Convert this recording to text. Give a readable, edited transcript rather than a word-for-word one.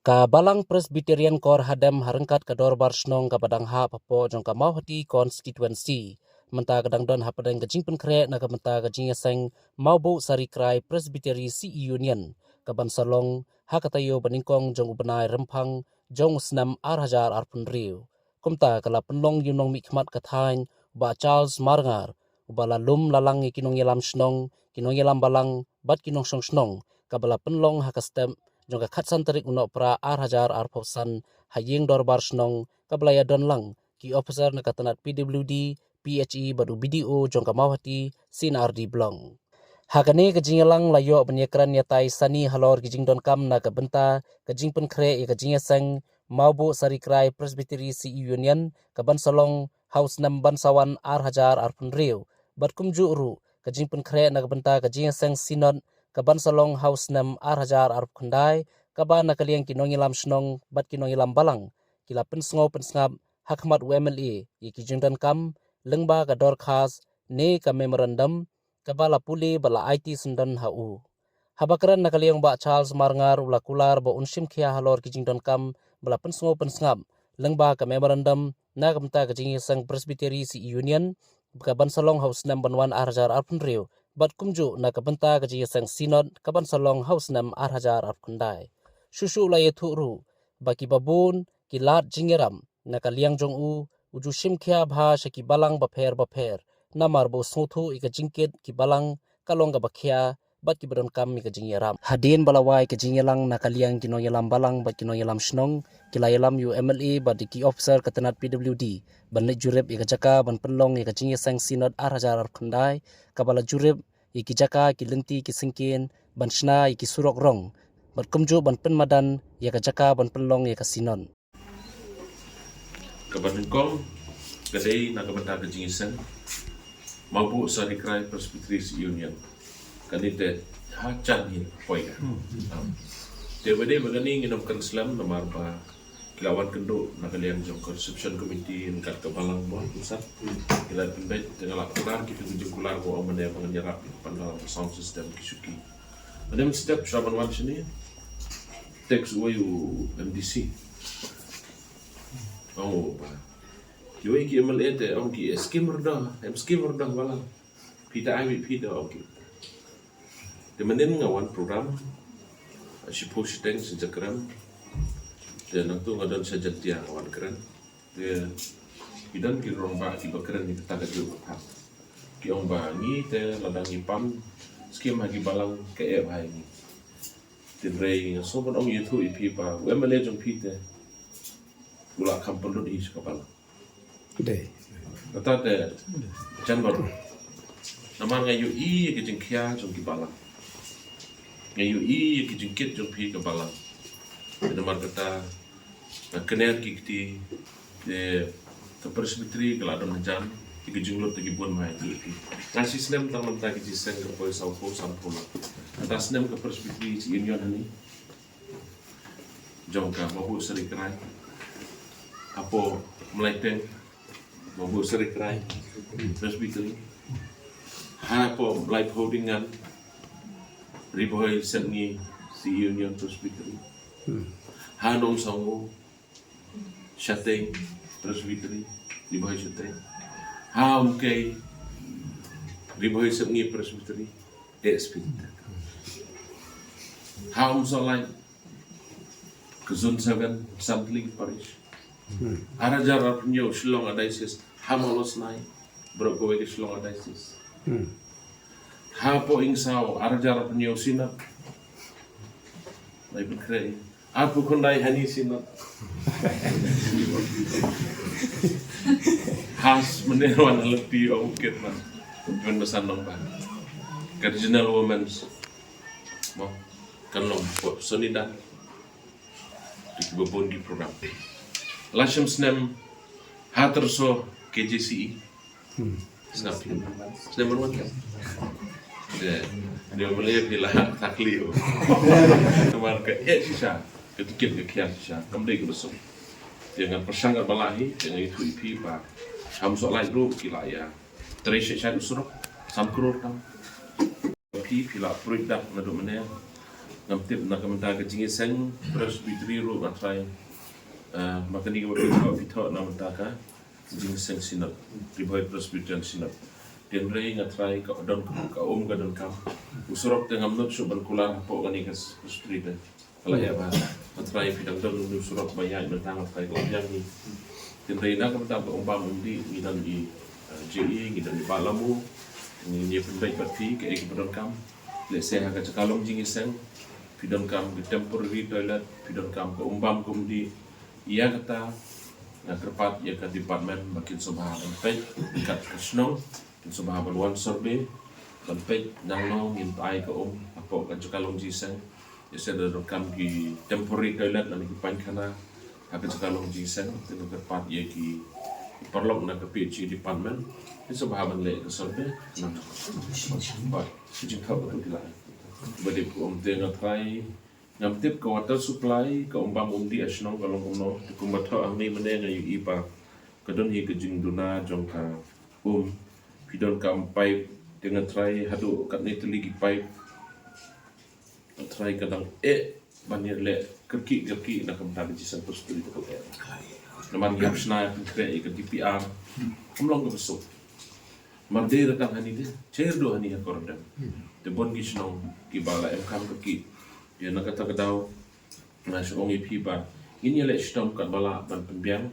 Ka balang Presbyterian Kor hadam harengkat ka dorbar snong ka badang ha papo jong ka mauhati constituency. Menta kadang don hapadang kajing penkre na ka menta kajing yaseng maubu sari krai Presbytery CE Union. Ka ban salong ha katayo baningkong jong ubenai rempang jong senam arhajar arpun riu. Kumta kala penlong yunong mikmat kathain ba Charles Marngar. Ubala lum lalang ikinong yelam snong, kinong yelam balang, bat kinong song snong. Kabala penlong ha kastem jong ka khatsan tarik unok pra arhajar arpopsan haying dorbar snong kablaya don lang ki officer na katanat PWD PHE badu BDO jong ka mawhati CNRD blong. Hakane kajing lang layo banyakran yatai sani halor kijing don kam na kabenta kajing penkre ya kajing yaseng maubu sari krai Presbytery CE Union kaban salong house nam bansawan arhajar arpun riu bat kumju ru kajing penkre na kabenta kajing yaseng sinod kaban salong house nam arhajar arp kundai kaban nakaliang kinong ilam snong bat kinong ilam balang kila pensngo pensngap hakmat UMLA yiki jingdan kam lengba ka dorkhas ne ka memorandum kabala puli bala IT sendan hau habakran nakaliang ba Charles Marngar ula kular ba unsim khia halor ki jingdan kam bala pensngo pensngap lengba ka memorandum na kamta ka jingi sang Presbytery CE Union kaban salong house nam banwan arhajar arpun riu bat kumju na kabenta kaji sang sinod kaban salong house nam arhajar arkundai susu la yethuru baki babun kilat jingeram na kaliang jong uju shimkhia bha shaki balang bapher namar bo sothu ika jingket ki balang kalong ga bakhia bat ki badon kam ika jingeram hadin balawai ka jingelang na kaliang kinong yelam balang bat kinong yelam snong kilayelam UMLA bat ki officer katanat PWD banle jurep ika jaka ban penlong ika jinge sang sinod arhajar arkundai kabala jurep iki jaka ki lenti ki singkin ban shna iki surok rong bat kumju ban penmadan ika jaka ban penlong ika sinon Kabanengkong kadai na kabanta kajingisan mabu sari krai Presbytery Union kanite hacan hin poiga te bade bagani nginam kan Islam namar ba kilawan kendo nakalian jong reception committee kat kebalang mo pusat kila pembet tengah kular kita kunjung kular ko amane panganyarap pandal sound system kisuki madam step shaban wan sini text wayu MDC oh ba yo iki MLA te on ki skimmer dah wala pita ai pita okay temenin ngawan program si push tank sejakram dan nanti ngadon saja dia kawan keren dia idan ki romba ki bakeren ni kita gaju ki omba ni te ladangi pam skim hagi balang ke e bhai ni tin rei so bon ong yitu ipi pa wemale jong pite ula kampon do di kapala Dei. kata te janbor namar ngayu I ki jengkia jong ki balang ngayu I ki jengkit jong pi ke balang namar kata kener kikti de Presbytery keladon hajan tiga junglot tiga buan mai ti ngasih senem tang mentah ki jisen ke poi saupo sampula atas senem ke Presbytery Union ni jongka mabu seri kerai apo meleteng mabu seri kerai Presbytery hapo live holdingan riboy sengi si Union Presbytery hanong sango Shateng Presbytery riboy Shateng okay riboy sengi Presbytery Espiritu Salai Kazun 7 sampling parish Arhajar arpunyo Shillong Diocese Hamalos nai Brokowe Shillong Diocese Hapo ingsaw Arhajar arpunyo Sinat Lai Bekre Aku kundai hani Sinat Has meneruan lebih okit man Benesan nombang Cardinal Women's Mau Kalong Sonidan Dibobon di program Lasham Snem Haterso KJCE Snapin Snem Manwan dia melihat bila takliu kemarin ke sisa ketikin ke kian sisa kembali ke besok dengan persangka balahi dengan itu ipi pak ham soalai grup kila ya terisi saya usuruk samkurur kam pi pila produk ngadu menel ngamtip na kamenta ka jingi seng presbytery ro ngatrai makani ka pito na mentaka jingi seng sinap riboy presbyterian sinap den rei ngatrai ka don ka ka don kam usurok tengam not so ban kula po kani ka presbytery kala ya ba ngatrai pidang don usurok bayai mentang ngatrai ko yang ni den rei na kamenta ka umbam undi ngidan di JE ngidan di Balamu ni penbaik parti ke ek don kam le se ha ka kalong jingi seng pidon kam di temporary toilet pidon kam ke umbam kumdi ia kata na kerpat ia ka department makin sobaha pek kat kasnong kin sobaha ban survey ban pek nang ngin tai ka apo ka kalong jiseng ia se don kam ki temporary toilet na ki pan kana ha ka kalong jiseng tin kerpat ia ki perlok na ke PhD department kin sobaha ban le ka survey nang ba sijing ka betul dilai bade ko tengah try ngamtip ka water supply ka umbam di asnong kalong kono ku matha angni mene nga yu ipa kadon hi ka jingduna jongka pidon ka pipe dengan try hadu kat ni teligi pipe try kadang banir le kerki na kam tadi jisan posturi ko naman yap sna kre ka DPR kumlong ka besok Mardera tang hani de cerdo hani ya kordam te bon gisnong ki bala em kam ki dia nakata kadau na shong ipi ba ini le stom kan bala ban pembiang